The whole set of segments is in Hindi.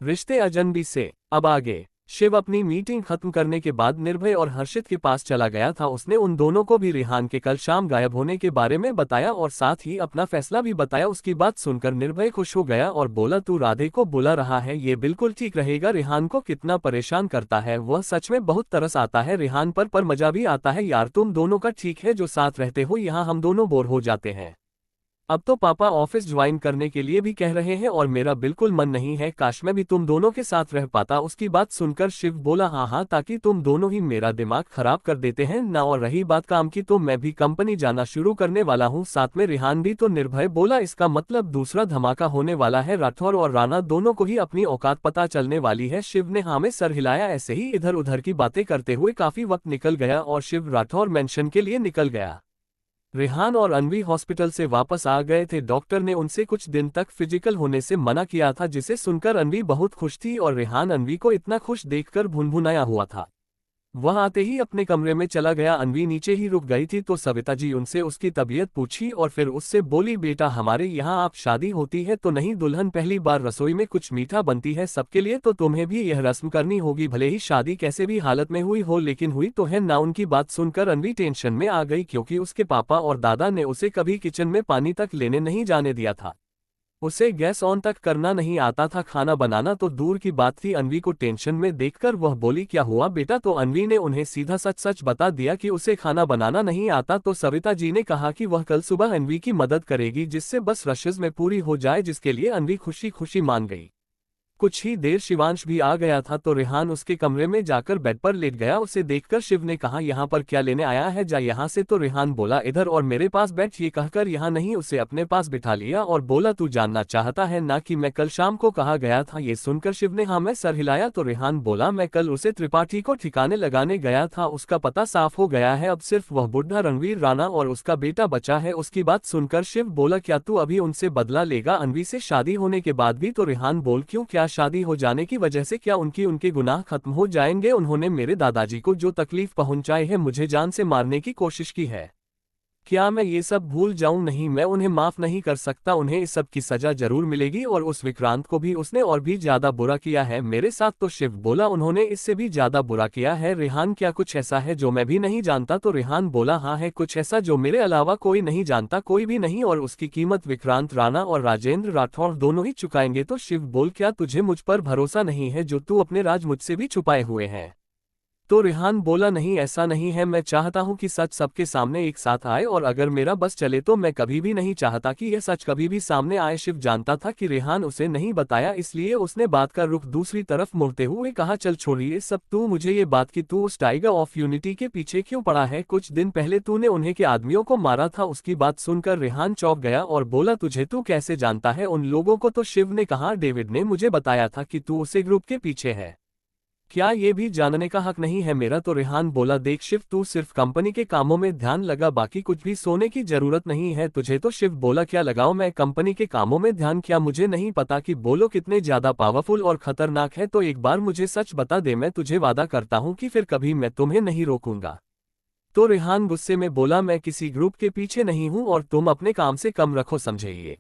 रिश्ते अजनबी से। अब आगे। शिव अपनी मीटिंग खत्म करने के बाद निर्भय और हर्षित के पास चला गया था। उसने उन दोनों को भी रेहान के कल शाम गायब होने के बारे में बताया और साथ ही अपना फैसला भी बताया। उसकी बात सुनकर निर्भय खुश हो गया और बोला, तू राधे को बुला रहा है, ये बिल्कुल ठीक रहेगा। रेहान को कितना परेशान करता है वह, सच में बहुत तरस आता है रेहान पर मजा भी आता है यार। तुम दोनों का ठीक है जो साथ रहते हो, यहाँ हम दोनों बोर हो जाते हैं। अब तो पापा ऑफिस ज्वाइन करने के लिए भी कह रहे हैं और मेरा बिल्कुल मन नहीं है, काश मैं भी तुम दोनों के साथ रह पाता। उसकी बात सुनकर शिव बोला, हाँ हाँ, ताकि तुम दोनों ही मेरा दिमाग खराब कर देते हैं ना। और रही बात काम की, तो मैं भी कंपनी जाना शुरू करने वाला हूँ, साथ में रेहान भी। तो निर्भय बोला, इसका मतलब दूसरा धमाका होने वाला है। राठौर और राणा दोनों को ही अपनी औकात पता चलने वाली है। शिव ने हाँ में सर हिलाया। ऐसे ही इधर उधर की बातें करते हुए काफी वक्त निकल गया और शिव राठौर मेंशन के लिए निकल गया। रेहान और अनवी हॉस्पिटल से वापस आ गए थे। डॉक्टर ने उनसे कुछ दिन तक फिजिकल होने से मना किया था, जिसे सुनकर अनवी बहुत खुश थी और रेहान अनवी को इतना खुश देखकर भुनभुनाया हुआ था। वह आते ही अपने कमरे में चला गया। अनवी नीचे ही रुक गई थी तो सविता जी उनसे उसकी तबीयत पूछी और फिर उससे बोली, बेटा हमारे यहाँ आप शादी होती है तो नहीं दुल्हन पहली बार रसोई में कुछ मीठा बनती है सबके लिए, तो तुम्हें भी यह रस्म करनी होगी। भले ही शादी कैसे भी हालत में हुई हो, लेकिन हुई तो है ना। उनकी बात सुनकर अनवी टेंशन में आ गई, क्योंकि उसके पापा और दादा ने उसे कभी किचन में पानी तक लेने नहीं जाने दिया था। उसे गैस ऑन तक करना नहीं आता था, खाना बनाना तो दूर की बात थी। अनवी को टेंशन में देखकर वह बोली, क्या हुआ बेटा? तो अनवी ने उन्हें सीधा सच सच बता दिया कि उसे खाना बनाना नहीं आता। तो सविता जी ने कहा कि वह कल सुबह अनवी की मदद करेगी, जिससे बस रशेज में पूरी हो जाए, जिसके लिए अनवी खुशी खुशी मान गई। कुछ ही देर शिवांश भी आ गया था तो रेहान उसके कमरे में जाकर बेड पर लेट गया। उसे देखकर शिव ने कहा, यहाँ पर क्या लेने आया है, जा यहाँ से। तो रेहान बोला, इधर और मेरे पास बैठ। ये कहकर यहाँ नहीं उसे अपने पास बिठा लिया और बोला, तू जानना चाहता है ना कि मैं कल शाम को कहाँ गया था? ये सुनकर शिव ने हाँ में सर हिलाया। तो रेहान बोला, मैं कल उसे त्रिपाठी को ठिकाने लगाने गया था, उसका पता साफ हो गया है, अब सिर्फ वह बुढ़ा रणवीर राणा और उसका बेटा बचा है। उसकी बात सुनकर शिव बोला, क्या तू अभी उनसे बदला लेगा अनवी से शादी होने के बाद भी? तो रेहान बोल, क्यों, क्या शादी हो जाने की वजह से क्या उनके गुनाह खत्म हो जाएंगे? उन्होंने मेरे दादाजी को जो तकलीफ पहुंचाई है, मुझे जान से मारने की कोशिश की है, क्या मैं ये सब भूल जाऊं? नहीं, मैं उन्हें माफ नहीं कर सकता। उन्हें इस सब की सजा जरूर मिलेगी और उस विक्रांत को भी उसने और भी ज्यादा बुरा किया है मेरे साथ। तो शिव बोला, उन्होंने इससे भी ज्यादा बुरा किया है। रेहान, क्या कुछ ऐसा है जो मैं भी नहीं जानता? तो रेहान बोला, हाँ है कुछ ऐसा जो मेरे अलावा कोई नहीं जानता, कोई भी नहीं, और उसकी कीमत विक्रांत राणा और राजेंद्र राठौर दोनों ही चुकाएंगे। तो शिव बोल, क्या तुझे मुझ पर भरोसा नहीं है जो तू अपने राज मुझसे भी छुपाए हुए हैं? तो रेहान बोला, नहीं ऐसा नहीं है, मैं चाहता हूं कि सच सबके सामने एक साथ आए, और अगर मेरा बस चले तो मैं कभी भी नहीं चाहता कि यह सच कभी भी सामने आए। शिव जानता था कि रेहान उसे नहीं बताया, इसलिए उसने बात का रुख दूसरी तरफ मुड़ते हुए कहा, चल छोड़िए सब, तू मुझे ये बात कि तू उस टाइगर ऑफ यूनिटी के पीछे क्यों पड़ा है? कुछ दिन पहले तूने उन्हें के आदमियों को मारा था। उसकी बात सुनकर रेहान चौंक गया और बोला, तुझे तू कैसे जानता है उन लोगों को? तो शिव ने कहा, डेविड ने मुझे बताया था कि तू उसे ग्रुप के पीछे है, क्या ये भी जानने का हक नहीं है मेरा? तो रेहान बोला, देख शिव, तू सिर्फ कंपनी के कामों में ध्यान लगा, बाकी कुछ भी सोने की जरूरत नहीं है तुझे। तो शिव बोला, क्या लगाऊं मैं कंपनी के कामों में ध्यान? क्या मुझे नहीं पता कि बोलो कितने ज्यादा पावरफुल और खतरनाक है? तो एक बार मुझे सच बता दे, मैं तुझे वादा करता हूं कि फिर कभी मैं तुम्हें नहीं रोकूंगा। तो रेहान गुस्से में बोला, मैं किसी ग्रुप के पीछे नहीं हूं और तुम अपने काम से कम रखो, समझे? ये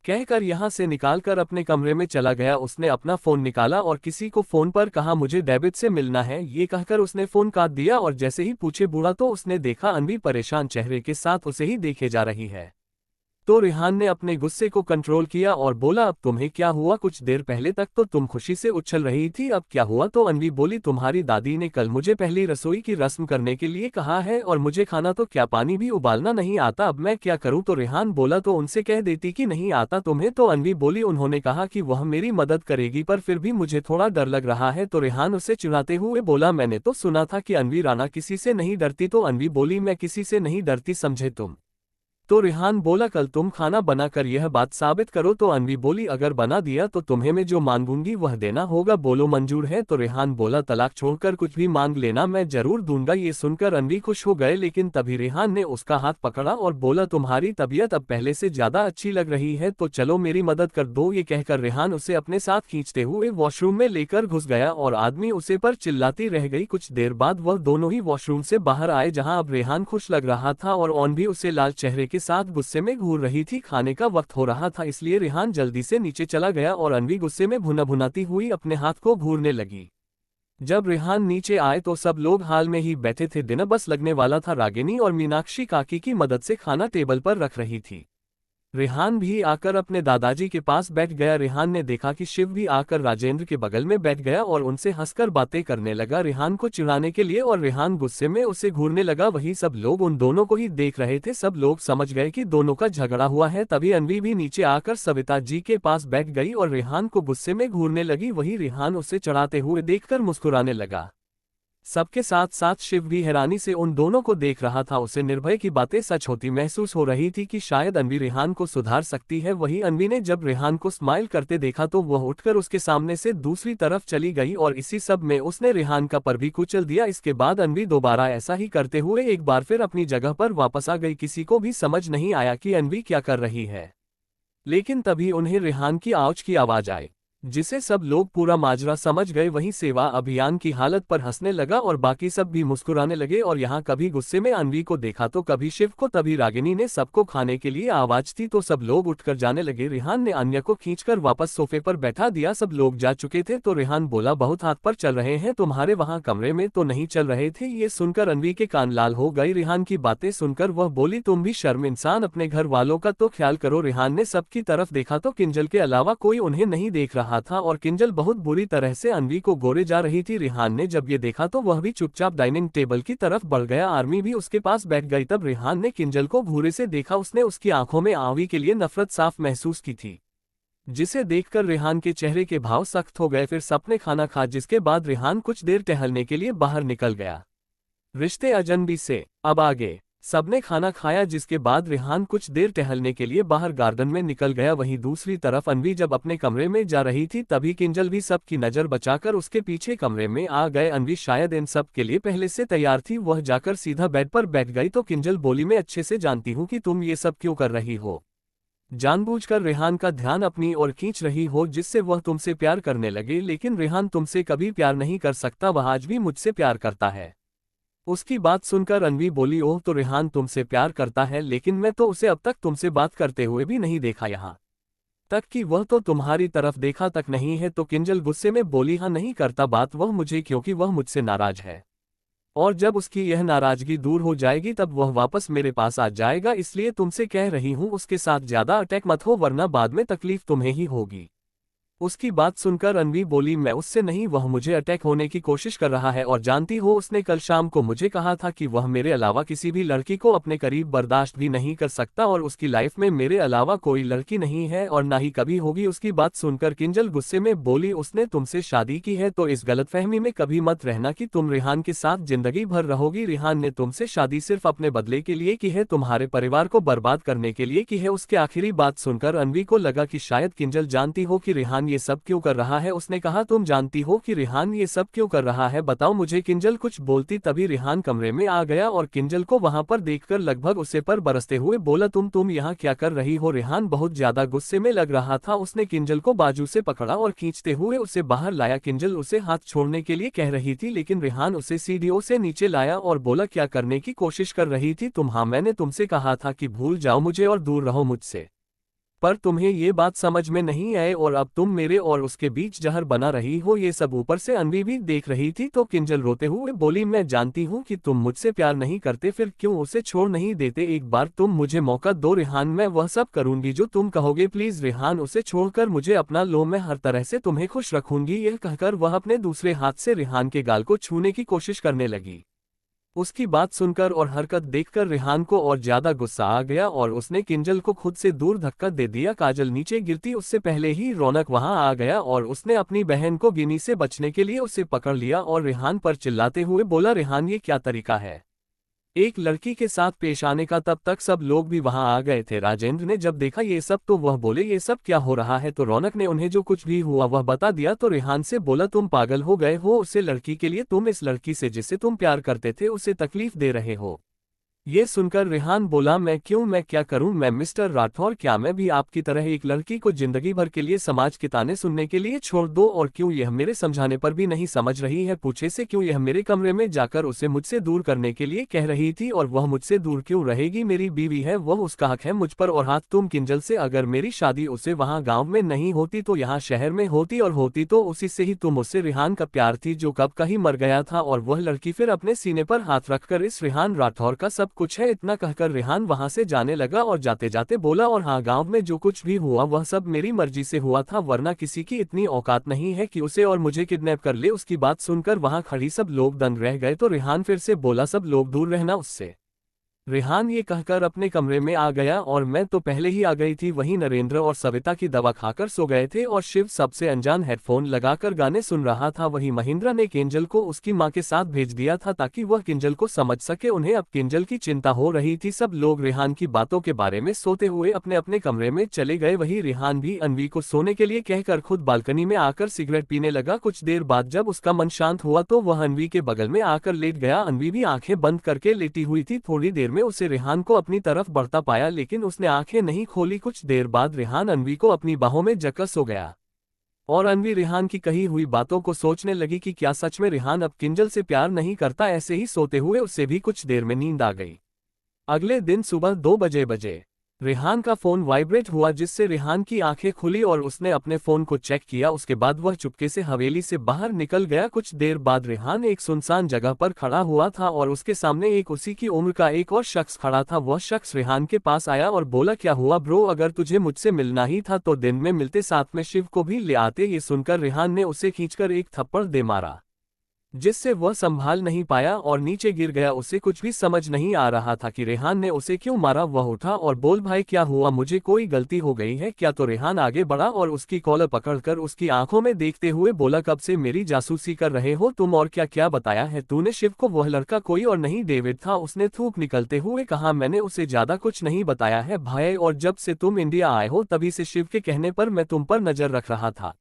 कहकर यहां से निकालकर अपने कमरे में चला गया। उसने अपना फोन निकाला और किसी को फोन पर कहा, मुझे डेविड से मिलना है। ये कहकर उसने फोन काट दिया और जैसे ही पूछे बूढ़ा तो उसने देखा अनवी परेशान चेहरे के साथ उसे ही देखे जा रही है। तो रेहान ने अपने गुस्से को कंट्रोल किया और बोला, अब तुम्हें क्या हुआ? कुछ देर पहले तक तो तुम खुशी से उछल रही थी, अब क्या हुआ? तो अनवी बोली, तुम्हारी दादी ने कल मुझे पहली रसोई की रस्म करने के लिए कहा है और मुझे खाना तो क्या पानी भी उबालना नहीं आता, अब मैं क्या करूं? तो रेहान बोला, तो उनसे कह देती कि नहीं आता तुम्हें। तो अनवी बोली, उन्होंने कहा कि वह मेरी मदद करेगी, पर फिर भी मुझे थोड़ा डर लग रहा है। तो रेहान उसे चिढ़ाते हुए बोला, मैंने तो सुना था कि अनवी राणा किसी से नहीं डरती। तो अनवी बोली, मैं किसी से नहीं डरती, समझे तुम? तो रेहान बोला, कल तुम खाना बनाकर यह बात साबित करो। तो अनवी बोली, अगर बना दिया तो तुम्हें मैं जो मांगूंगी वह देना होगा, बोलो मंजूर है? तो रेहान बोला, तलाक छोड़कर कुछ भी मांग लेना, मैं जरूर दूंगा। ये सुनकर अनवी खुश हो गए, लेकिन तभी रेहान ने उसका हाथ पकड़ा और बोला, तुम्हारी तबीयत अब पहले से ज्यादा अच्छी लग रही है, तो चलो मेरी मदद कर दो। ये कहकर रेहान उसे अपने साथ खींचते हुए वॉशरूम में लेकर घुस गया और आदमी उसे पर चिल्लाती रह गई। कुछ देर बाद वह दोनों ही वॉशरूम से बाहर आए, जहां अब रेहान खुश लग रहा था और ऑन भी उसे लाल चेहरे के के साथ गुस्से में घूर रही थी। खाने का वक्त हो रहा था इसलिए रेहान जल्दी से नीचे चला गया और अनवी गुस्से में भुनाभुनाती हुई अपने हाथ को घूरने लगी। जब रेहान नीचे आए तो सब लोग हाल में ही बैठे थे। दिन बस लगने वाला था। रागिनी और मीनाक्षी काकी की मदद से खाना टेबल पर रख रही थी। रेहान भी आकर अपने दादाजी के पास बैठ गया। रेहान ने देखा कि शिव भी आकर राजेंद्र के बगल में बैठ गया और उनसे हंसकर बातें करने लगा रेहान को चिढ़ाने के लिए, और रेहान गुस्से में उसे घूरने लगा। वही सब लोग उन दोनों को ही देख रहे थे। सब लोग समझ गए कि दोनों का झगड़ा हुआ है। तभी अनवी भी नीचे आकर सविता जी के पास बैठ गई और रेहान को गुस्से में घूरने लगी। वही रेहान उसे चढ़ाते हुए देखकर मुस्कुराने लगा। सबके साथ साथ शिव भी हैरानी से उन दोनों को देख रहा था। उसे निर्भय की बातें सच होती महसूस हो रही थी कि शायद अनवी रेहान को सुधार सकती है। वही अनवी ने जब रेहान को स्माइल करते देखा तो वह उठकर उसके सामने से दूसरी तरफ चली गई और इसी सब में उसने रेहान का पर भी कुचल दिया। इसके बाद अनवी दोबारा ऐसा ही करते हुए एक बार फिर अपनी जगह पर वापस आ गई। किसी को भी समझ नहीं आया कि अनवी क्या कर रही है, लेकिन तभी उन्हें रेहान की आवाज की आवाज आई, जिसे सब लोग पूरा माजरा समझ गए। वहीं सेवा अभियान की हालत पर हंसने लगा और बाकी सब भी मुस्कुराने लगे और यहाँ कभी गुस्से में अनवी को देखा तो कभी शिव को। तभी रागिनी ने सबको खाने के लिए आवाज दी तो सब लोग उठकर जाने लगे। रेहान ने अन्य को खींचकर वापस सोफे पर बैठा दिया। सब लोग जा चुके थे तो रेहान बोला, बहुत हाथ पर चल रहे हैं, तुम्हारे वहाँ कमरे में तो नहीं चल रहे थे। ये सुनकर अनवी के कान लाल हो गई। रेहान की बातें सुनकर वह बोली, तुम भी शर्म इंसान, अपने घर वालों का तो ख्याल करो। रेहान ने सबकी तरफ देखा तो किंजल के अलावा कोई उन्हें नहीं देख रहा था और किंजल बहुत बुरी तरह से अनवी को गोरे जा रही थी। रेहान ने जब ये देखा तो वह भी चुपचाप डाइनिंग टेबल की तरफ बढ़ गया। आर्मी भी उसके पास बैठ गई। तब रेहान ने किंजल को घूरे से देखा। उसने उसकी आंखों में अनवी के लिए नफरत साफ महसूस की थी, जिसे देखकर रेहान के चेहरे के भाव सख्त हो गए। फिर सबने खाना खा, जिसके बाद रेहान कुछ देर टहलने के लिए बाहर निकल गया। रिश्ते अजनबी से अब आगे। सबने खाना खाया, जिसके बाद रेहान कुछ देर टहलने के लिए बाहर गार्डन में निकल गया। वहीं दूसरी तरफ अनवी जब अपने कमरे में जा रही थी तभी किंजल भी सबकी नजर बचाकर उसके पीछे कमरे में आ गए। अनवी शायद इन सब के लिए पहले से तैयार थी। वह जाकर सीधा बेड पर बैठ गई तो किंजल बोली, मैं अच्छे से जानती हूँ कि तुम ये सब क्यों कर रही हो। जानबूझकर रेहान का ध्यान अपनी ओर खींच रही हो जिससे वह तुमसे प्यार करने लगे, लेकिन रेहान तुमसे कभी प्यार नहीं कर सकता। वह आज भी मुझसे प्यार करता है। उसकी बात सुनकर अनवी बोली, ओह तो रेहान तुमसे प्यार करता है, लेकिन मैं तो उसे अब तक तुमसे बात करते हुए भी नहीं देखा, यहाँ तक कि वह तो तुम्हारी तरफ देखा तक नहीं है। तो किंजल गुस्से में बोली, हाँ नहीं करता बात वह मुझे, क्योंकि वह मुझसे नाराज है और जब उसकी यह नाराजगी दूर हो जाएगी तब वह वापस मेरे पास आ जाएगा। इसलिए तुमसे कह रही हूँ उसके साथ ज्यादा अटैक मत हो, वरना बाद में तकलीफ तुम्हें ही होगी। उसकी बात सुनकर अनवी बोली, मैं उससे नहीं, वह मुझे अटैक होने की कोशिश कर रहा है। और जानती हो उसने कल शाम को मुझे कहा था कि वह मेरे अलावा किसी भी लड़की को अपने करीब बर्दाश्त भी नहीं कर सकता और उसकी लाइफ में मेरे अलावा कोई लड़की नहीं है और ना ही कभी होगी। उसकी बात सुनकर किंजल गुस्से में बोली, उसने तुमसे शादी की है तो इस गलतफहमी में कभी मत रहना कि तुम रेहान के साथ जिंदगी भर रहोगी। रेहान ने तुमसे शादी सिर्फ अपने बदले के लिए की है, तुम्हारे परिवार को बर्बाद करने के लिए की है। उसके आखिरी बात सुनकर अनवी को लगा कि शायद किंजल जानती हो कि रेहान ये सब क्यों कर रहा है। उसने कहा, तुम जानती हो कि रेहान ये सब क्यों कर रहा है, बताओ मुझे। किंजल कुछ बोलती तभी रेहान कमरे में आ गया और किंजल को वहां पर देखकर लगभग उसे पर बरसते हुए बोला, तुम यहाँ क्या कर रही हो। रेहान बहुत ज्यादा गुस्से में लग रहा था। उसने किंजल को बाजू से पकड़ा और खींचते हुए उसे बाहर लाया। किंजल उसे हाथ छोड़ने के लिए कह रही थी, लेकिन रेहान उसे सीढ़ियों से नीचे लाया और बोला, क्या करने की कोशिश कर रही थी तुम। हाँ मैंने तुमसे कहा था कि भूल जाओ मुझे और दूर रहो मुझसे, पर तुम्हें ये बात समझ में नहीं आए और अब तुम मेरे और उसके बीच जहर बना रही हो। ये सब ऊपर से अनवी भी देख रही थी। तो किंजल रोते हुए बोली, मैं जानती हूँ कि तुम मुझसे प्यार नहीं करते, फिर क्यों उसे छोड़ नहीं देते। एक बार तुम मुझे मौका दो रेहान, मैं वह सब करूंगी जो तुम कहोगे, प्लीज रेहान उसे छोड़कर मुझे अपना लो, मैं हर तरह से तुम्हें खुश रखूंगी। यह कहकर वह अपने दूसरे हाथ से रेहान के गाल को छूने की कोशिश करने लगी। उसकी बात सुनकर और हरकत देखकर रेहान को और ज्यादा गुस्सा आ गया और उसने किंजल को खुद से दूर धक्का दे दिया। काजल नीचे गिरती उससे पहले ही रौनक वहां आ गया और उसने अपनी बहन को गिनी से बचने के लिए उसे पकड़ लिया और रेहान पर चिल्लाते हुए बोला, रेहान ये क्या तरीका है एक लड़की के साथ पेश आने का। तब तक सब लोग भी वहां आ गए थे। राजेंद्र ने जब देखा ये सब तो वह बोले, ये सब क्या हो रहा है। तो रौनक ने उन्हें जो कुछ भी हुआ वह बता दिया। तो रेहान से बोला, तुम पागल हो गए हो, उसे लड़की के लिए तुम इस लड़की से जिससे तुम प्यार करते थे उसे तकलीफ दे रहे हो। ये सुनकर रेहान बोला, मैं क्यों, मैं क्या करूं, मैं मिस्टर राठौर, क्या मैं भी आपकी तरह एक लड़की को जिंदगी भर के लिए समाज के ताने सुनने के लिए छोड़ दो, और क्यों यह मेरे समझाने पर भी नहीं समझ रही है, पूछे से क्यों यह मेरे कमरे में जाकर उसे मुझसे दूर करने के लिए कह रही थी, और वह मुझसे दूर क्यों रहेगी, मेरी बीवी है वह, उसका हक है मुझ पर, और हाथ तुम किंजल से, अगर मेरी शादी उसे वहाँ गाँव में नहीं होती तो यहाँ शहर में होती, और होती तो उसी से ही, तुम उससे रेहान का प्यार थी जो कब का ही मर गया था, और वह लड़की फिर अपने सीने पर हाथ रखकर, इस रेहान राठौर का सब कुछ है, इतना कहकर रेहान वहां से जाने लगा और जाते जाते बोला, और हाँ, गांव में जो कुछ भी हुआ वह सब मेरी मर्जी से हुआ था, वरना किसी की इतनी औकात नहीं है कि उसे और मुझे किडनैप कर ले। उसकी बात सुनकर वहां खड़ी सब लोग दंग रह गए, तो रेहान फिर से बोला, सब लोग दूर रहना उससे। रेहान ये कहकर अपने कमरे में आ गया, और मैं तो पहले ही आ गई थी। वहीं नरेंद्र और सविता की दवा खाकर सो गए थे, और शिव सबसे अनजान हेडफोन लगाकर गाने सुन रहा था। वहीं महेंद्र ने किंजल को उसकी मां के साथ भेज दिया था ताकि वह किंजल को समझ सके, उन्हें अब किंजल की चिंता हो रही थी। सब लोग रेहान की बातों के बारे में सोते हुए अपने अपने कमरे में चले गए। वहीं रेहान भी अनवी को सोने के लिए कहकर खुद बालकनी में आकर सिगरेट पीने लगा। कुछ देर बाद जब उसका मन शांत हुआ तो वह अनवी के बगल में आकर लेट गया। अनवी भी आंखें बंद करके लेटी हुई थी। थोड़ी देर में उसे रेहान को अपनी तरफ बढ़ता पाया, लेकिन उसने आंखें नहीं खोली। कुछ देर बाद रेहान अनवी को अपनी बाहों में जकड़ सो गया, और अनवी रेहान की कही हुई बातों को सोचने लगी कि क्या सच में रेहान अब किंजल से प्यार नहीं करता। ऐसे ही सोते हुए उसे भी कुछ देर में नींद आ गई। अगले दिन सुबह 2 बजे रेहान का फोन वाइब्रेट हुआ, जिससे रेहान की आंखें खुली और उसने अपने फोन को चेक किया। उसके बाद वह चुपके से हवेली से बाहर निकल गया। कुछ देर बाद रेहान एक सुनसान जगह पर खड़ा हुआ था, और उसके सामने एक उसी की उम्र का एक और शख्स खड़ा था। वह शख्स रेहान के पास आया और बोला, क्या हुआ ब्रो, अगर तुझे मुझसे मिलना ही था तो दिन में मिलते, साथ में शिव को भी ले आते। ये सुनकर रेहान ने उसे खींचकर एक थप्पड़ दे मारा, जिससे वह संभाल नहीं पाया और नीचे गिर गया। उसे कुछ भी समझ नहीं आ रहा था कि रेहान ने उसे क्यों मारा। वह उठा और बोल, भाई क्या हुआ, मुझे कोई गलती हो गई है क्या? तो रेहान आगे बढ़ा और उसकी कॉलर पकड़कर उसकी आंखों में देखते हुए बोला, कब से मेरी जासूसी कर रहे हो तुम, और क्या क्या बताया है तूने शिव को? वह लड़का कोई और नहीं डेविड था, उसने थूक निकलते हुए कहा। मैंने उसे ज्यादा कुछ नहीं बताया है भाई, और जब से तुम इंडिया आए हो तभी से शिव के कहने पर मैं तुम पर नजर रख रहा था।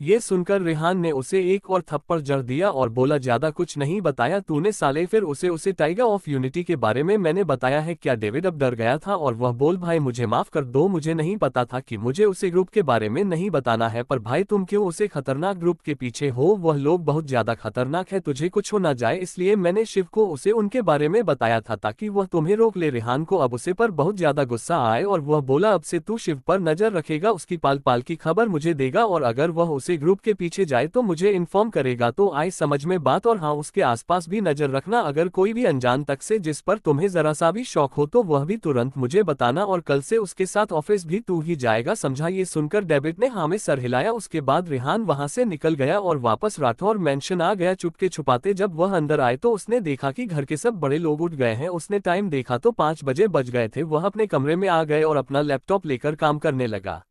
ये सुनकर रेहान ने उसे एक और थप्पड़ जड़ दिया और बोला, ज्यादा कुछ नहीं बताया तूने साले, फिर उसे टाइगर ऑफ यूनिटी के बारे में मैंने बताया है क्या? डेविड अब डर गया था और वह बोल, भाई मुझे माफ कर दो, मुझे नहीं पता था कि मुझे उसे ग्रुप के बारे में नहीं बताना है। पर भाई तुम क्यों उसे खतरनाक ग्रुप के पीछे हो? वह लोग बहुत ज्यादा खतरनाक है, तुझे कुछ हो ना जाए इसलिए मैंने शिव को उसे उनके बारे में बताया था ताकि वह तुम्हें रोक ले। रेहान को अब उसे पर बहुत ज्यादा गुस्सा आए और वह बोला, अब से तू शिव पर नजर रखेगा, उसकी पाल पाल की खबर मुझे देगा, और अगर वह उसे ग्रुप के पीछे जाए तो मुझे इन्फॉर्म करेगा। तो आई समझ में बात? और हाँ, उसके आसपास भी नजर रखना, अगर कोई भी अनजान तक से जिस पर तुम्हें जरा सा भी शौक हो तो वह भी तुरंत मुझे बताना, और कल से उसके साथ ऑफिस भी तू ही जाएगा, समझा? ये सुनकर डेविड ने हाँ में सर हिलाया। उसके बाद रेहान वहां से निकल गया और वापस राठौर मैंशन आ गया। चुपके छुपाते जब वह अंदर आए तो उसने देखा कि घर के सब बड़े लोग उठ गए हैं। उसने टाइम देखा तो 5 बजे बज गए थे। वह अपने कमरे में आ गए और अपना लैपटॉप लेकर काम करने लगा।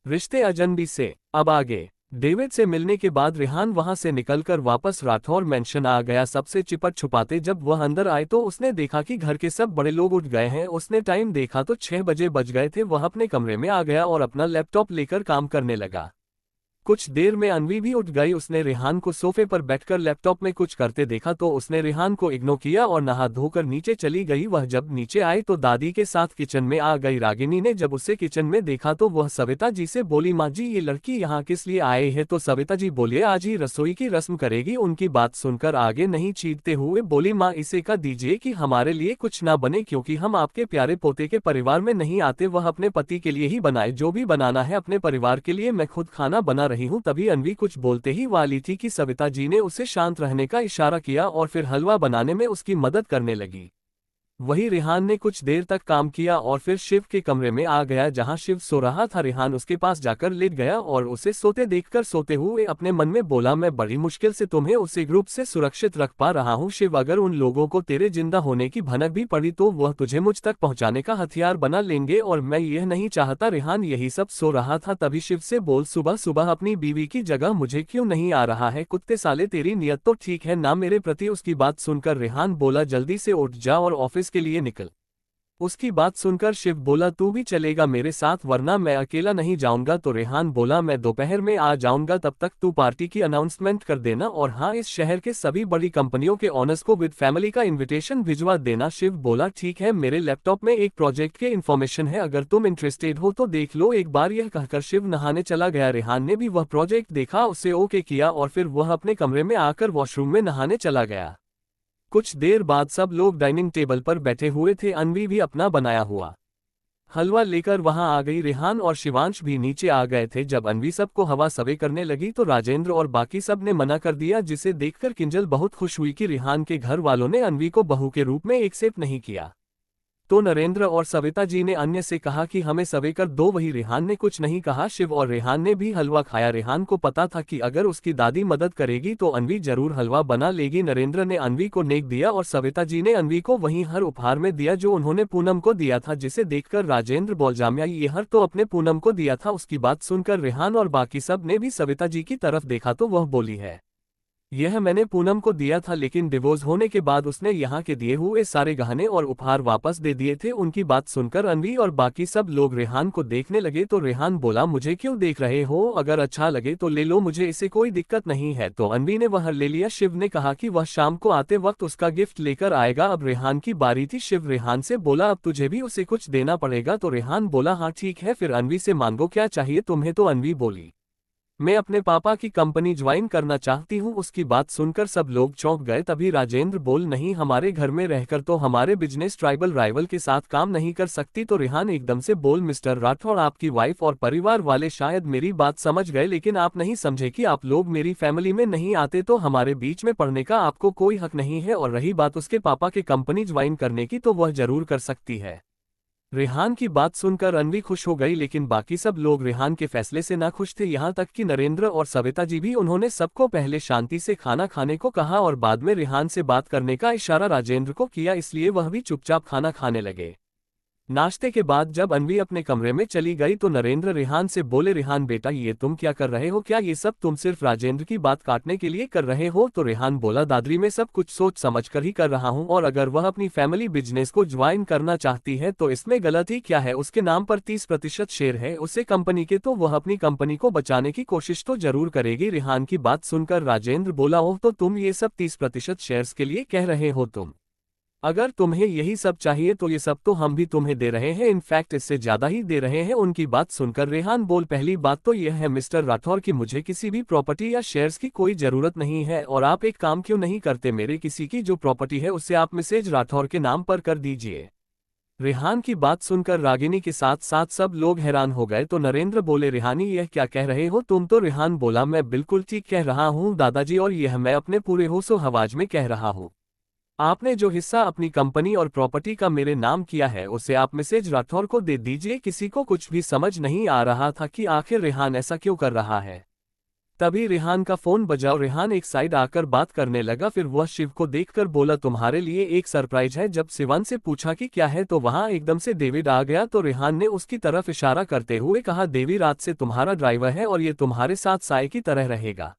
रिश्ते अजनबी से अब आगे। डेविड से मिलने के बाद रेहान वहां से निकलकर वापस राठौर मैंशन आ गया। सबसे चिपट छुपाते जब वह अंदर आए तो उसने देखा कि घर के सब बड़े लोग उठ गए हैं। उसने टाइम देखा तो 6 बजे बज गए थे। वह अपने कमरे में आ गया और अपना लैपटॉप लेकर काम करने लगा। कुछ देर में अनवी भी उठ गई। उसने रेहान को सोफे पर बैठकर लैपटॉप में कुछ करते देखा तो उसने रेहान को इग्नोर किया और नहा धोकर नीचे चली गई। वह जब नीचे आई तो दादी के साथ किचन में आ गई। रागिनी ने जब उसे किचन में देखा तो वह सविता जी से बोली, माँ जी ये लड़की यहाँ किस लिए आए हैं? तो सविता जी बोलिए, आज ही रसोई की रस्म करेगी। उनकी बात सुनकर आगे नहीं चीरते हुए बोली, माँ इसे कह दीजिए कि हमारे लिए कुछ ना बने, क्योंकि हम आपके प्यारे पोते के परिवार में नहीं आते। वह अपने पति के लिए ही बनाए, जो भी बनाना है अपने परिवार के लिए, मैं खुद खाना बना रही हूँ। तभी अनवी कुछ बोलते ही वाली थी कि सविता जी ने उसे शांत रहने का इशारा किया और फिर हलवा बनाने में उसकी मदद करने लगी। वही रेहान ने कुछ देर तक काम किया और फिर शिव के कमरे में आ गया जहां शिव सो रहा था। रेहान उसके पास जाकर लेट गया और उसे सोते देखकर सोते हुए अपने मन में बोला, मैं बड़ी मुश्किल से तुम्हें उसे ग्रुप से सुरक्षित रख पा रहा हूं शिव, अगर उन लोगों को तेरे जिंदा होने की भनक भी पड़ी तो वह तुझे मुझ तक पहुंचाने का हथियार बना लेंगे, और मैं यह नहीं चाहता। रेहान यही सब सो रहा था तभी शिव से बोल, सुबह सुबह अपनी बीवी की जगह मुझे क्यों नहीं आ रहा है? कुत्ते साले, तेरी नियत तो ठीक है ना मेरे प्रति? उसकी बात सुनकर रेहान बोला, जल्दी से उठ जा और ऑफिस के लिए निकल। उसकी बात सुनकर शिव बोला तू भी चलेगा मेरे साथ वरना मैं अकेला नहीं जाऊंगा। तो रेहान बोला मैं दोपहर में आ जाऊंगा, तब तक तू पार्टी की अनाउंसमेंट कर देना और हाँ इस शहर के सभी बड़ी कंपनियों के ऑनर्स को विद फैमिली का इन्विटेशन भिजवा देना। शिव बोला ठीक है, मेरे लैपटॉप में एक प्रोजेक्ट के इन्फॉर्मेशन है, अगर तुम इंटरेस्टेड हो तो देख लो एक बार। यह कहकर शिव नहाने चला गया। रेहान ने भी वह प्रोजेक्ट देखा, उसे ओके किया और फिर वह अपने कमरे में आकर वॉशरूम में नहाने चला गया। कुछ देर बाद सब लोग डाइनिंग टेबल पर बैठे हुए थे। अनवी भी अपना बनाया हुआ हलवा लेकर वहां आ गई। रेहान और शिवांश भी नीचे आ गए थे। जब अनवी सबको हवा सवे करने लगी तो राजेंद्र और बाकी सब ने मना कर दिया, जिसे देखकर किंजल बहुत खुश हुई कि रेहान के घर वालों ने अनवी को बहू के रूप में एक्सेप्ट नहीं किया। तो नरेंद्र और सविता जी ने अन्य से कहा कि हमें सवे कर दो, वही रेहान ने कुछ नहीं कहा। शिव और रेहान ने भी हलवा खाया। रेहान को पता था कि अगर उसकी दादी मदद करेगी तो अनवी जरूर हलवा बना लेगी। नरेंद्र ने अनवी को नेक दिया और सविता जी ने अनवी को वही हर उपहार में दिया जो उन्होंने पूनम को दिया था, जिसे देखकर राजेंद्र बोल जामिया ये हर तो अपने पूनम को दिया था। उसकी बात सुनकर रेहान और बाकी सब ने भी सविता जी की तरफ देखा तो वह बोली है यह मैंने पूनम को दिया था, लेकिन डिवोर्स होने के बाद उसने यहाँ के दिए हुए सारे गहने और उपहार वापस दे दिए थे। उनकी बात सुनकर अनवी और बाकी सब लोग रेहान को देखने लगे। तो रेहान बोला मुझे क्यों देख रहे हो, अगर अच्छा लगे तो ले लो, मुझे इसे कोई दिक्कत नहीं है। तो अनवी ने वह ले लिया। शिव ने कहा कि वह शाम को आते वक्त उसका गिफ्ट लेकर आएगा। अब रेहान की बारी थी। शिव रेहान से बोला अब तुझे भी उसे कुछ देना पड़ेगा। तो रेहान बोला हाँ ठीक है, फिर अनवी से मांगो क्या चाहिए तुम्हें। तो अनवी बोली मैं अपने पापा की कंपनी ज्वाइन करना चाहती हूँ। उसकी बात सुनकर सब लोग चौंक गए। तभी राजेंद्र बोल नहीं, हमारे घर में रहकर तो हमारे बिजनेस ट्राइबल राइवल के साथ काम नहीं कर सकती। तो रेहान एकदम से बोल मिस्टर राठौड़ आपकी वाइफ और परिवार वाले शायद मेरी बात समझ गए, लेकिन आप नहीं समझे कि आप लोग मेरी फैमिली में नहीं आते तो हमारे बीच में पढ़ने का आपको कोई हक नहीं है। और रही बात उसके पापा के कंपनी ज्वाइन करने की तो वह जरूर कर सकती है। रेहान की बात सुनकर अनवी खुश हो गई, लेकिन बाकी सब लोग रेहान के फैसले से ना खुश थे। यहाँ तक कि नरेंद्र और सविता जी भी। उन्होंने सबको पहले शांति से खाना खाने को कहा और बाद में रेहान से बात करने का इशारा राजेंद्र को किया, इसलिए वह भी चुपचाप खाना खाने लगे। नाश्ते के बाद जब अनवी अपने कमरे में चली गई तो नरेंद्र रेहान से बोले रेहान बेटा ये तुम क्या कर रहे हो, क्या ये सब तुम सिर्फ राजेंद्र की बात काटने के लिए कर रहे हो। तो रेहान बोला दादी मैं सब कुछ सोच समझ कर ही कर रहा हूँ, और अगर वह अपनी फैमिली बिजनेस को ज्वाइन करना चाहती है तो इसमें गलत ही क्या है। उसके नाम पर 30% शेयर है उसे कंपनी के, तो वह अपनी कंपनी को बचाने की कोशिश तो जरूर करेगी। रेहान की बात सुनकर राजेंद्र बोला ओह तो तुम ये सब 30% शेयर्स के लिए कह रहे हो, तुम अगर तुम्हें यही सब चाहिए तो ये सब तो हम भी तुम्हें दे रहे हैं, इनफैक्ट इससे ज्यादा ही दे रहे हैं। उनकी बात सुनकर रेहान बोल पहली बात तो यह है मिस्टर राठौर कि मुझे किसी भी प्रॉपर्टी या शेयर्स की कोई जरूरत नहीं है, और आप एक काम क्यों नहीं करते, मेरे किसी की जो प्रॉपर्टी है उसे आप मिसेज राठौर के नाम पर कर दीजिए। रेहान की बात सुनकर रागिनी के साथ साथ सब लोग हैरान हो गए। तो नरेंद्र बोले रेहानी यह क्या कह रहे हो तुम। तो रेहान बोला मैं बिल्कुल ठीक कह रहा हूँ दादाजी, और यह मैं अपने पूरे होशो हवाज में कह रहा हूँ। आपने जो हिस्सा अपनी कंपनी और प्रॉपर्टी का मेरे नाम किया है उसे आप मिसेज राठौर को दे दीजिए। किसी को कुछ भी समझ नहीं आ रहा था कि आखिर रेहान ऐसा क्यों कर रहा है। तभी रेहान का फोन बजा और रेहान एक साइड आकर बात करने लगा। फिर वह शिव को देखकर बोला तुम्हारे लिए एक सरप्राइज है। जब शिवान से पूछा कि क्या है तो वहां एकदम से डेविड आ गया। तो रेहान ने उसकी तरफ इशारा करते हुए कहा देवी रात से तुम्हारा ड्राइवर है और ये तुम्हारे साथ साय की तरह रहेगा।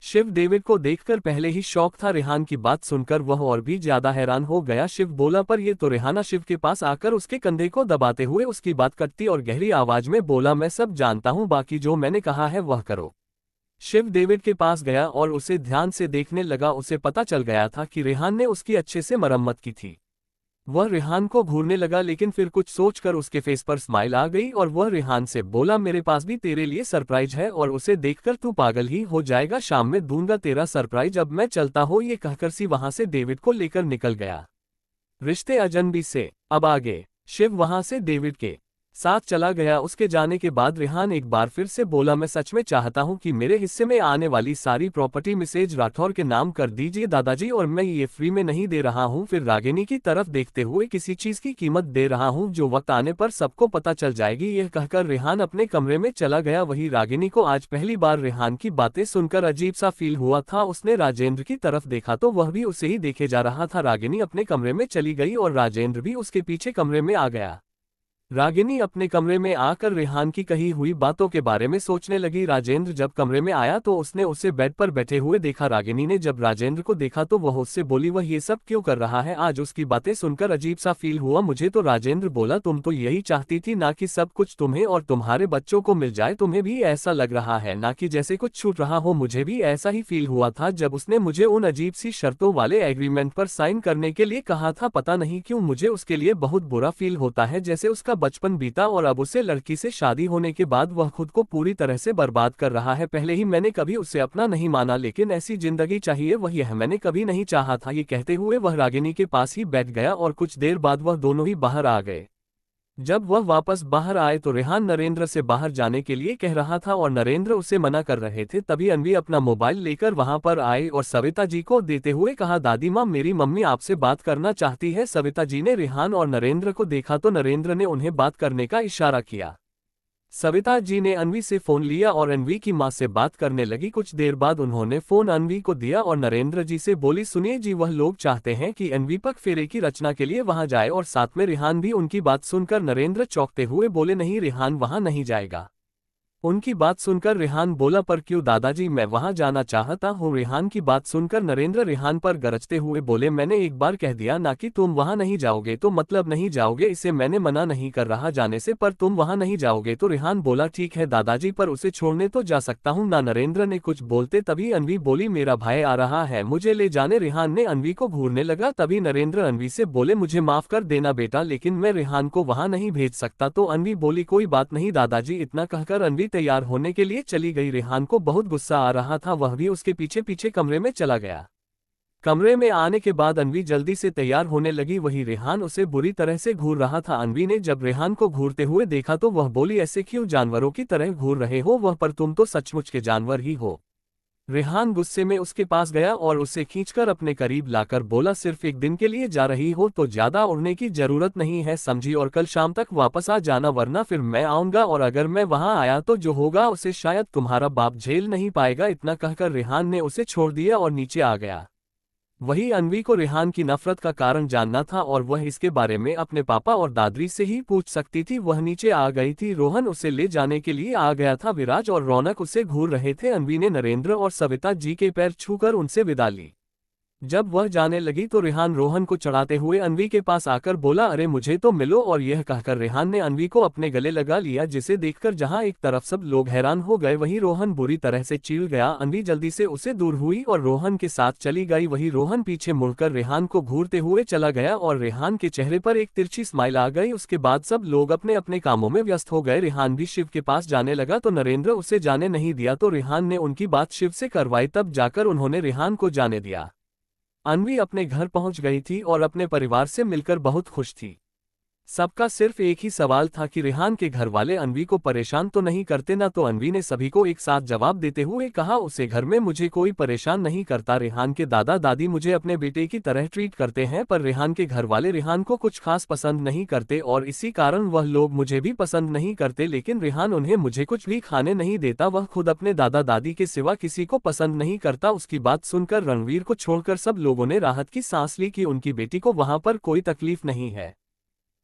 शिव डेविड को देखकर पहले ही शौक था, रेहान की बात सुनकर वह और भी ज्यादा हैरान हो गया। शिव बोला पर ये तो। रेहाना शिव के पास आकर उसके कंधे को दबाते हुए उसकी बात कटती और गहरी आवाज में बोला मैं सब जानता हूँ, बाकी जो मैंने कहा है वह करो। शिव डेविड के पास गया और उसे ध्यान से देखने लगा। उसे पता चल गया था कि रेहान ने उसकी अच्छे से मरम्मत की थी। वह रेहान को घूरने लगा, लेकिन फिर कुछ सोचकर उसके फेस पर स्माइल आ गई और वह रेहान से बोला मेरे पास भी तेरे लिए सरप्राइज है और उसे देखकर तू पागल ही हो जाएगा, शाम में दूंगा तेरा सरप्राइज, अब मैं चलता हूँ। ये कहकर सी वहां से डेविड को लेकर निकल गया। रिश्ते अजनबी से अब आगे। शिव वहां से डेविड के साथ चला गया। उसके जाने के बाद रेहान एक बार फिर से बोला मैं सच में चाहता हूं कि मेरे हिस्से में आने वाली सारी प्रॉपर्टी मिसेज राठौर के नाम कर दीजिए दादाजी, और मैं ये फ्री में नहीं दे रहा हूं। फिर रागिनी की तरफ देखते हुए किसी चीज की कीमत दे रहा हूं जो वक्त आने पर सबको पता चल जाएगी। यह कहकर रेहान अपने कमरे में चला गया। वही रागिनी को आज पहली बार रेहान की बातें सुनकर अजीब सा फील हुआ था। उसने राजेंद्र की तरफ देखा तो वह भी उसे ही देखे जा रहा था। रागिनी अपने कमरे में चली गई और राजेंद्र भी उसके पीछे कमरे में आ गया। रागिनी अपने कमरे में आकर रेहान की कही हुई बातों के बारे में सोचने लगी। राजेंद्र जब कमरे में आया तो उसने उसे बेड पर बैठे हुए देखा। रागिनी ने जब राजेंद्र को देखा तो वह उससे बोली, वह ये सब क्यों कर रहा है? आज उसकी बातें सुनकर अजीब सा फील हुआ मुझे तो। राजेंद्र बोला, तुम तो यही चाहती थी ना कि सब कुछ तुम्हें और तुम्हारे बच्चों को मिल जाए। तुम्हें भी ऐसा लग रहा है ना कि जैसे कुछ छूट रहा हो? मुझे भी ऐसा ही फील हुआ था जब उसने मुझे उन अजीब सी शर्तों वाले एग्रीमेंट पर साइन करने के लिए कहा था। पता नहीं क्यों मुझे उसके लिए बहुत बुरा फील होता है, जैसे उसका बचपन बीता और अब उसे लड़की से शादी होने के बाद वह खुद को पूरी तरह से बर्बाद कर रहा है। पहले ही मैंने कभी उसे अपना नहीं माना, लेकिन ऐसी जिंदगी चाहिए वह यह मैंने कभी नहीं चाहा था। ये कहते हुए वह रागिनी के पास ही बैठ गया और कुछ देर बाद वह दोनों ही बाहर आ गए। जब वह वापस बाहर आए तो रेहान नरेंद्र से बाहर जाने के लिए कह रहा था और नरेंद्र उसे मना कर रहे थे। तभी अनवी अपना मोबाइल लेकर वहां पर आई और सविता जी को देते हुए कहा, दादी माँ, मेरी मम्मी आपसे बात करना चाहती है। सविता जी ने रेहान और नरेंद्र को देखा तो नरेंद्र ने उन्हें बात करने का इशारा किया। सविता जी ने अनवी से फोन लिया और अनवी की मां से बात करने लगी। कुछ देर बाद उन्होंने फोन अनवी को दिया और नरेंद्र जी से बोली, सुनिए जी, वह लोग चाहते हैं कि अनवी पग फेरे की रचना के लिए वहां जाए और साथ में रेहान भी। उनकी बात सुनकर नरेंद्र चौंकते हुए बोले, नहीं, रेहान वहां नहीं जाएगा। उनकी बात सुनकर रेहान बोला, पर क्यों दादाजी, मैं वहां जाना चाहता हूं। रेहान की बात सुनकर नरेंद्र रेहान पर गरजते हुए बोले, मैंने एक बार कह दिया ना कि तुम वहां नहीं जाओगे तो मतलब नहीं जाओगे। इसे मैंने मना नहीं कर रहा जाने से, पर तुम वहां नहीं जाओगे तो। रेहान बोला, ठीक है दादाजी, पर उसे छोड़ने तो जा सकता हूं ना। नरेंद्र ने कुछ बोलते तभी अनवी बोली, मेरा भाई आ रहा है, मुझे ले जाने। रेहान ने अनवी को घूरने लगा। तभी नरेंद्र अनवी से बोले, मुझे माफ कर देना बेटा, लेकिन मैं रेहान को वहां नहीं भेज सकता। तो अनवी बोली, कोई बात नहीं दादाजी। इतना कहकर अनवी तैयार होने के लिए चली गई। रेहान को बहुत गुस्सा आ रहा था, वह भी उसके पीछे पीछे कमरे में चला गया। कमरे में आने के बाद अनवी जल्दी से तैयार होने लगी, वही रेहान उसे बुरी तरह से घूर रहा था। अनवी ने जब रेहान को घूरते हुए देखा तो वह बोली, ऐसे क्यों जानवरों की तरह घूर रहे हो वह, पर तुम तो सचमुच के जानवर ही हो। रेहान गुस्से में उसके पास गया और उसे खींचकर अपने करीब लाकर बोला, सिर्फ एक दिन के लिए जा रही हो तो ज्यादा उड़ने की जरूरत नहीं है, समझी? और कल शाम तक वापस आ जाना, वरना फिर मैं आऊंगा और अगर मैं वहां आया तो जो होगा उसे शायद तुम्हारा बाप झेल नहीं पाएगा। इतना कहकर रेहान ने उसे छोड़ दिया और नीचे आ गया। वही अनवी को रेहान की नफरत का कारण जानना था और वह इसके बारे में अपने पापा और दादी से ही पूछ सकती थी। वह नीचे आ गई थी। रोहन उसे ले जाने के लिए आ गया था। विराज और रौनक उसे घूर रहे थे। अनवी ने नरेंद्र और सविता जी के पैर छूकर उनसे विदा ली। जब वह जाने लगी तो रेहान रोहन को चढ़ाते हुए अनवी के पास आकर बोला, अरे मुझे तो मिलो। और यह कहकर रेहान ने अनवी को अपने गले लगा लिया, जिसे देखकर जहां एक तरफ सब लोग हैरान हो गए वहीं रोहन बुरी तरह से चिढ़ गया। अनवी जल्दी से उसे दूर हुई और रोहन के साथ चली गई। वही रोहन पीछे मुड़कर रेहान को घूरते हुए चला गया और रेहान के चेहरे पर एक तिरछी स्माइल आ गई। उसके बाद सब लोग अपने अपने कामों में व्यस्त हो गए। रेहान भी शिव के पास जाने लगा तो नरेंद्र उसे जाने नहीं दिया, तो रेहान ने उनकी बात शिव से करवाई, तब जाकर उन्होंने रेहान को जाने दिया। अनवी अपने घर पहुंच गई थी और अपने परिवार से मिलकर बहुत खुश थी। सबका सिर्फ एक ही सवाल था कि रेहान के घर वाले अनवी को परेशान तो नहीं करते ना। तो अनवी ने सभी को एक साथ जवाब देते हुए कहा, उसे घर में मुझे कोई परेशान नहीं करता। रेहान के दादा दादी मुझे अपने बेटे की तरह ट्रीट करते हैं, पर रेहान के घर वाले रेहान को कुछ खास पसंद नहीं करते और इसी कारण वह लोग मुझे भी पसंद नहीं करते। लेकिन रेहान उन्हें मुझे कुछ भी खाने नहीं देता, वह खुद अपने दादा दादी के सिवा किसी को पसंद नहीं करता। उसकी बात सुनकर रणवीर को छोड़कर सब लोगों ने राहत की सांस ली कि उनकी बेटी को वहां पर कोई तकलीफ नहीं है।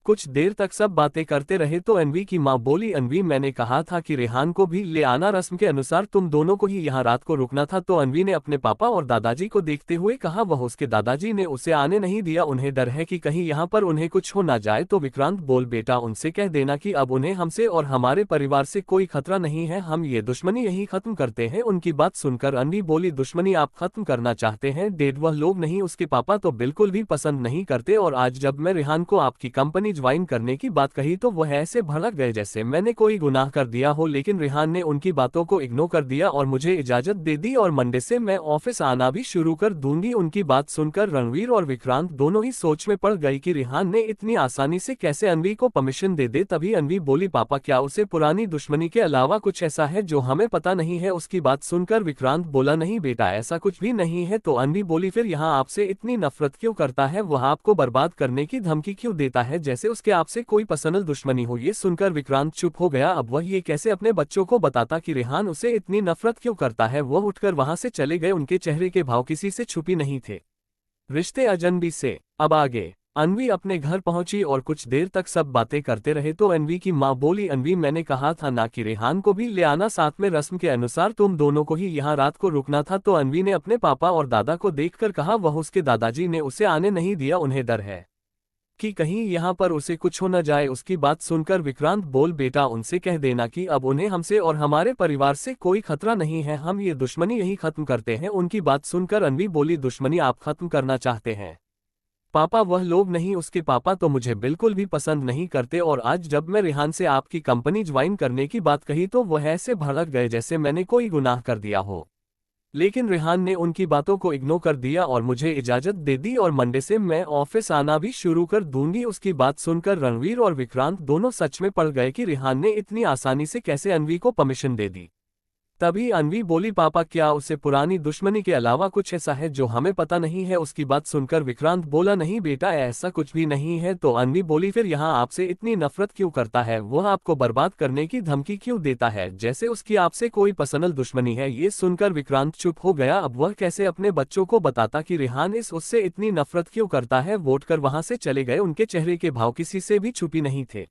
कुछ देर तक सब बातें करते रहे तो अनवी की मां बोली, अनवी मैंने कहा था कि रेहान को भी ले आना, रस्म के अनुसार तुम दोनों को ही यहाँ रात को रुकना था। तो अनवी ने अपने पापा और दादाजी को देखते हुए कहा, वह उसके दादाजी ने उसे आने नहीं दिया, उन्हें डर है कि कहीं यहाँ पर उन्हें कुछ हो ना जाए। तो विक्रांत बोल, बेटा उनसे कह देना कि अब उन्हें हमसे और हमारे परिवार से कोई खतरा नहीं है, हम ये दुश्मनी यही खत्म करते हैं। उनकी बात सुनकर अनवी बोली, दुश्मनी आप खत्म करना चाहते हैं डेड? वह लोग नहीं, उसके पापा तो बिल्कुल भी पसंद नहीं करते और आज जब मैं रेहान को आपकी कंपनी ज्वाइन करने की बात कही तो वह ऐसे भड़क गए जैसे मैंने कोई गुनाह कर दिया हो। लेकिन रेहान ने उनकी बातों को इग्नोर कर दिया और मुझे इजाजत दे दी और मंडे से मैं ऑफिस आना भी शुरू कर दूंगी। उनकी बात सुनकर रणवीर और विक्रांत दोनों ही सोच में पड़ गई कि रेहान ने इतनी आसानी से कैसे अनवी को परमिशन दे दे। तभी अनवी बोली, पापा क्या उसे पुरानी दुश्मनी के अलावा कुछ ऐसा है जो हमें पता नहीं है? उसकी बात सुनकर विक्रांत बोला, नहीं बेटा ऐसा कुछ भी नहीं है। तो अनवी बोली, फिर यहाँ आपसे इतनी नफरत क्यों करता है? वह आपको बर्बाद करने की धमकी क्यों देता है जैसे उसके आपसे कोई पर्सनल दुश्मनी हो? ये सुनकर विक्रांत चुप हो गया। अब वह ये कैसे अपने बच्चों को बताता कि रेहान उसे इतनी नफरत क्यों करता है? वह उठकर वहां से चले गए। उनके चेहरे के भाव किसी से छुपी नहीं थे। रिश्ते अजनबी से अब आगे। अनवी अपने घर पहुंची और कुछ देर तक सब बातें करते रहे तो अनवी की मां बोली, अनवी मैंने कहा था ना कि रेहान को भी ले आना साथ में, रस्म के अनुसार तुम दोनों को ही यहाँ रात को रुकना था। तो अनवी ने अपने पापा और दादा को देखकर कहा, वह उसके दादाजी ने उसे आने नहीं दिया, उन्हें डर है कि कहीं यहाँ पर उसे कुछ हो न जाए। उसकी बात सुनकर विक्रांत बोल, बेटा उनसे कह देना कि अब उन्हें हमसे और हमारे परिवार से कोई खतरा नहीं है, हम ये दुश्मनी यही खत्म करते हैं। उनकी बात सुनकर अनवी बोली, दुश्मनी आप खत्म करना चाहते हैं पापा? वह लोग नहीं, उसके पापा तो मुझे बिल्कुल भी पसंद नहीं करते और आज जब मैं रेहान से आपकी कंपनी ज्वाइन करने की बात कही तो वह ऐसे भड़क गए जैसे मैंने कोई गुनाह कर दिया हो। लेकिन रेहान ने उनकी बातों को इग्नोर कर दिया और मुझे इजाजत दे दी और मंडे से मैं ऑफिस आना भी शुरू कर दूंगी। उसकी बात सुनकर रणवीर और विक्रांत दोनों सच में पड़ गए कि रेहान ने इतनी आसानी से कैसे अनवी को परमिशन दे दी। तभी अनवी बोली, पापा क्या उसे पुरानी दुश्मनी के अलावा कुछ ऐसा है जो हमें पता नहीं है? उसकी बात सुनकर विक्रांत बोला, नहीं बेटा ऐसा कुछ भी नहीं है। तो अनवी बोली, फिर यहाँ आपसे इतनी नफरत क्यों करता है? वह आपको बर्बाद करने की धमकी क्यों देता है जैसे उसकी आपसे कोई पर्सनल दुश्मनी है? ये सुनकर विक्रांत चुप हो गया। अब वह कैसे अपने बच्चों को बताता कि रेहान उससे इतनी नफरत क्यों करता है? वोट कर वहां से चले गए। उनके चेहरे के भाव किसी से भी छुपी नहीं थे।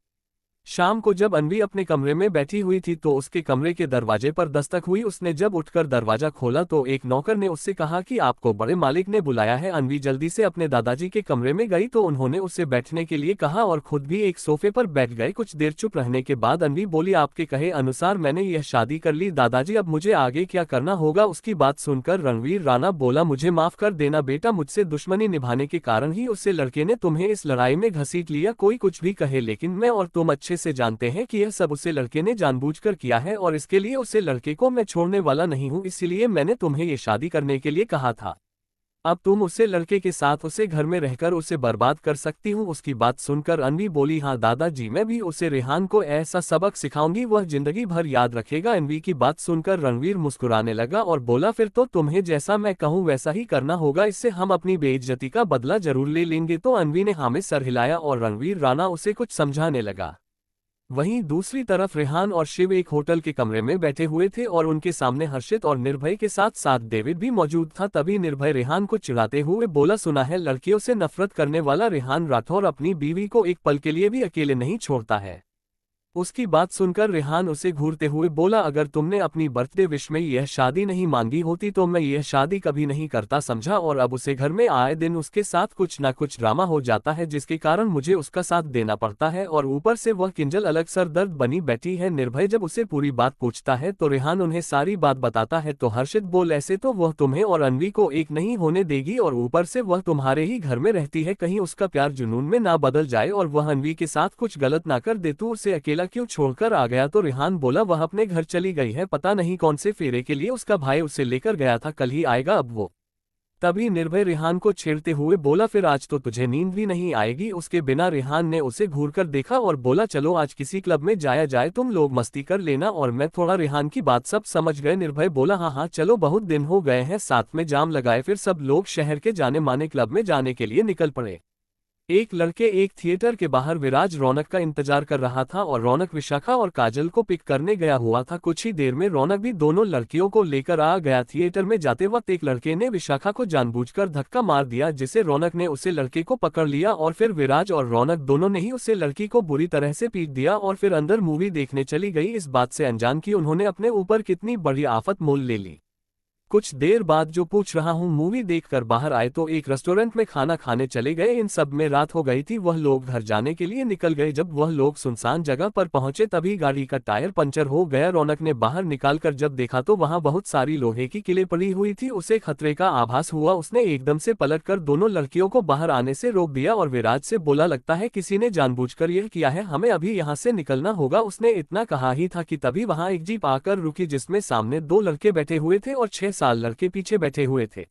शाम को जब अनवी अपने कमरे में बैठी हुई थी तो उसके कमरे के दरवाजे पर दस्तक हुई। उसने जब उठकर दरवाजा खोला तो एक नौकर ने उससे कहा कि आपको बड़े मालिक ने बुलाया है। अनवी जल्दी से अपने दादाजी के कमरे में गई तो उन्होंने उससे बैठने के लिए कहा और खुद भी एक सोफे पर बैठ गए। कुछ देर चुप रहने के बाद अनवी बोली, आपके कहे अनुसार मैंने यह शादी कर ली दादाजी, अब मुझे आगे क्या करना होगा? उसकी बात सुनकर रणवीर राणा बोला, मुझे माफ कर देना बेटा, मुझसे दुश्मनी निभाने के कारण ही उससे लड़के ने तुम्हें इस लड़ाई में घसीट लिया। कोई कुछ भी कहे लेकिन मैं और तुम अच्छे से जानते हैं कि यह सब उसे लड़के ने जानबूझकर किया है और इसके लिए उसे लड़के को मैं छोड़ने वाला नहीं हूं, इसीलिए मैंने तुम्हें ये शादी करने के लिए कहा था। अब तुम उसे लड़के के साथ उसे घर में रहकर उसे बर्बाद कर सकती हूँ। उसकी बात सुनकर अनवी बोली, हाँ दादाजी मैं भी उसे रेहान को ऐसा सबक सिखाऊंगी वह जिंदगी भर याद रखेगा। अनवी की बात सुनकर रणवीर मुस्कुराने लगा और बोला, फिर तो तुम्हें जैसा मैं कहूँ वैसा ही करना होगा, इससे हम अपनी बेइज्जती का बदला जरूर ले लेंगे। तो अनवी ने हाँ में सर हिलाया और रणवीर राणा उसे कुछ समझाने लगा। वहीं दूसरी तरफ रेहान और शिव एक होटल के कमरे में बैठे हुए थे और उनके सामने हर्षित और निर्भय के साथ साथ डेविड भी मौजूद था। तभी निर्भय रेहान को चिढ़ाते हुए बोला, सुना है लड़कियों से नफरत करने वाला रेहान राठौर अपनी बीवी को एक पल के लिए भी अकेले नहीं छोड़ता है। उसकी बात सुनकर रेहान उसे घूरते हुए बोला, अगर तुमने अपनी बर्थडे विश में यह शादी नहीं मांगी होती तो मैं यह शादी कभी नहीं करता, समझा? और अब उसे घर में आए दिन उसके साथ कुछ ना कुछ ड्रामा हो जाता है जिसके कारण मुझे उसका साथ देना पड़ता है और ऊपर से वह किंजल अलग सर दर्द बनी बैठी है। निर्भय जब उसे पूरी बात पूछता है तो रेहान उन्हें सारी बात बताता है। तो हर्षित बोल, ऐसे तो वह तुम्हें और अनवी को एक नहीं होने देगी और ऊपर से वह तुम्हारे ही घर में रहती है, कहीं उसका प्यार जुनून में ना बदल जाए और वह अनवी के साथ कुछ गलत ना कर दे। तू उसे अकेला क्यों छोड़कर आ गया? तो रेहान बोला, वह अपने घर चली गई है, पता नहीं कौन से फेरे के लिए उसका भाई उसे लेकर गया था, कल ही आएगा अब वो। तभी निर्भय रेहान को छेड़ते हुए बोला, फिर आज तो तुझे नींद भी नहीं आएगी। उसके बिना रेहान ने उसे घूरकर देखा और बोला, चलो आज किसी क्लब में जाया जाए, तुम लोग मस्ती कर लेना और मैं थोड़ा। रेहान की बात सब समझ गए। निर्भय बोला, हाँ हाँ चलो, बहुत दिन हो गए हैं साथ में जाम लगाए। फिर सब लोग शहर के जाने माने क्लब में जाने के लिए निकल पड़े। एक लड़के एक थिएटर के बाहर विराज रौनक का इंतजार कर रहा था और रौनक विशाखा और काजल को पिक करने गया हुआ था। कुछ ही देर में रौनक भी दोनों लड़कियों को लेकर आ गया। थिएटर में जाते वक्त एक लड़के ने विशाखा को जानबूझकर धक्का मार दिया जिसे रौनक ने उसे लड़के को पकड़ लिया और फिर विराज और रौनक दोनों ने ही उसे लड़की को बुरी तरह से पीट दिया और फिर अंदर मूवी देखने चली गई, इस बात से अनजान कि उन्होंने अपने ऊपर कितनी बड़ी आफत मोल ले ली। कुछ देर बाद जो पूछ रहा हूँ मूवी देखकर बाहर आए तो एक रेस्टोरेंट में खाना खाने चले गए। इन सब में रात हो गई थी, वह लोग घर जाने के लिए निकल गए। जब वह लोग सुनसान जगह पर पहुंचे तभी गाड़ी का टायर पंचर हो गया। रौनक ने बाहर निकालकर जब देखा तो वहां बहुत सारी लोहे की किलें पड़ी हुई थी। उसे खतरे का आभास हुआ। उसने एकदम से पलटकर दोनों लड़कियों को बाहर आने से रोक दिया और विराज से बोला, लगता है किसी ने जानबूझकर यह किया है, हमें अभी यहाँ से निकलना होगा। उसने इतना कहा ही था कि तभी वहां एक जीप आकर रुकी जिसमें सामने दो लड़के बैठे हुए थे और 6 साल लड़के पीछे बैठे हुए थे।